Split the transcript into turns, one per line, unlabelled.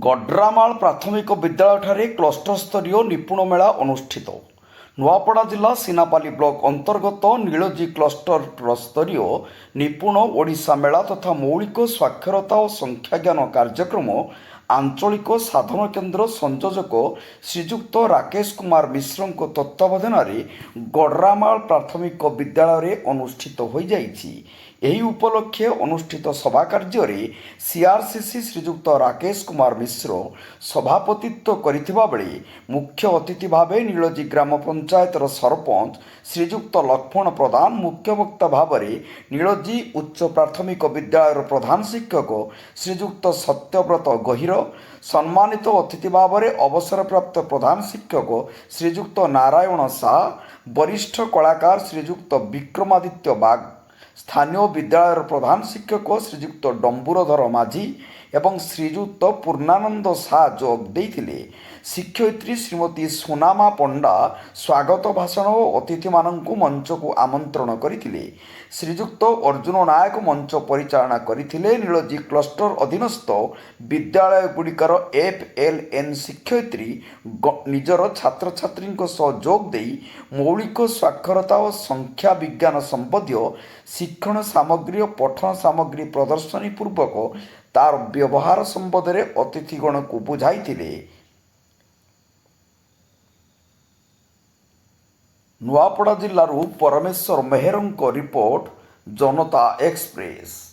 ଗଡ୍ରାମାଳ ପ୍ରାଥମିକ ବିଦ୍ୟାଳୟଠାରେ କ୍ଲଷ୍ଟର ସ୍ତରୀୟ ନିପୁଣ ମେଳା ଅନୁଷ୍ଠିତ। ନୂଆପଡ଼ା ଜିଲ୍ଲା ସିନାପାଲି ବ୍ଲକ ଅନ୍ତର୍ଗତ ନୀଳଜୀ କ୍ଲଷ୍ଟର ସ୍ତରୀୟ ନିପୁଣ ଓଡ଼ିଶା ମେଳା ତଥା ମୌଳିକ ସ୍ୱାକ୍ଷରତା ଓ ସଂଖ୍ୟାଜ୍ଞାନ କାର୍ଯ୍ୟକ୍ରମ ଆଞ୍ଚଳିକ ସାଧନ କେନ୍ଦ୍ର ସଂଯୋଜକ ଶ୍ରୀଯୁକ୍ତ ରାକେଶ କୁମାର ମିଶ୍ରଙ୍କ ତତ୍ତ୍ୱାବଧାନରେ ଗଡ୍ରାମାଳ ପ୍ରାଥମିକ ବିଦ୍ୟାଳୟରେ ଅନୁଷ୍ଠିତ ହୋଇଯାଇଛି। ଏହି ଉପଲକ୍ଷେ ଅନୁଷ୍ଠିତ ସଭା କାର୍ଯ୍ୟରେ ସିଆରସିସି ଶ୍ରୀଯୁକ୍ତ ରାକେଶ କୁମାର ମିଶ୍ର ସଭାପତିତ୍ୱ କରିଥିବା ବେଳେ ମୁଖ୍ୟ ଅତିଥି ଭାବେ ନୀଳଜୀ ଗ୍ରାମ ପଞ୍ଚାୟତର ସରପଞ୍ଚ ଶ୍ରୀଯୁକ୍ତ ଲକ୍ଷ୍ମଣ ପ୍ରଧାନ, ମୁଖ୍ୟ ବକ୍ତା ଭାବରେ ନୀଳଜୀ ଉଚ୍ଚ ପ୍ରାଥମିକ ବିଦ୍ୟାଳୟର ପ୍ରଧାନ ଶିକ୍ଷକ ଶ୍ରୀଯୁକ୍ତ ସତ୍ୟବ୍ରତ ଗହିର, ସମ୍ମାନିତ ଅତିଥି ଭାବରେ ଅବସରପ୍ରାପ୍ତ ପ୍ରଧାନ ଶିକ୍ଷକ ଶ୍ରୀଯୁକ୍ତ ନାରାୟଣ ଶାହ, ବରିଷ୍ଠ କଳାକାର ଶ୍ରୀଯୁକ୍ତ ବିକ୍ରମାଦିତ୍ୟ ବାଗ, ସ୍ଥାନୀୟ ବିଦ୍ୟାଳୟର ପ୍ରଧାନ ଶିକ୍ଷକ ଶ୍ରୀଯୁକ୍ତ ଡମ୍ବୁରଧର ମାଝୀ ଏବଂ ଶ୍ରୀଯୁକ୍ତ ପୂର୍ଣ୍ଣାନନ୍ଦ ଶାହ ଯୋଗ ଦେଇଥିଲେ। ଶିକ୍ଷୟିତ୍ରୀ ଶ୍ରୀମତୀ ସୁନାମା ପଣ୍ଡା ସ୍ୱାଗତ ଭାଷଣ ଓ ଅତିଥିମାନଙ୍କୁ ମଞ୍ଚକୁ ଆମନ୍ତ୍ରଣ କରିଥିଲେ। ଶ୍ରୀଯୁକ୍ତ ଅର୍ଜୁନ ନାୟକ ମଞ୍ଚ ପରିଚାଳନା କରିଥିଲେ। ନୀଳଜୀ କ୍ଲଷ୍ଟର ଅଧୀନସ୍ଥ ବିଦ୍ୟାଳୟଗୁଡ଼ିକର FLN ଶିକ୍ଷୟିତ୍ରୀ ନିଜର ଛାତ୍ରଛାତ୍ରୀଙ୍କ ସହ ଯୋଗ ଦେଇ ମୌଳିକ ସ୍ୱାକ୍ଷରତା ଓ ସଂଖ୍ୟା ବିଜ୍ଞାନ ସମ୍ବନ୍ଧୀୟ ଶିକ୍ଷଣ ସାମଗ୍ରୀ ଓ ପଠନ ସାମଗ୍ରୀ ପ୍ରଦର୍ଶନୀ ପୂର୍ବକ ତାର ବ୍ୟବହାର ସମ୍ବନ୍ଧରେ ଅତିଥିଗଣକୁ ବୁଝାଇଥିଲେ। ନୂଆପଡ଼ା ଜିଲ୍ଲାରୁ ପରମେଶ୍ୱର ମେହେରଙ୍କ ରିପୋର୍ଟ, ଜନତା ଏକ୍ସପ୍ରେସ।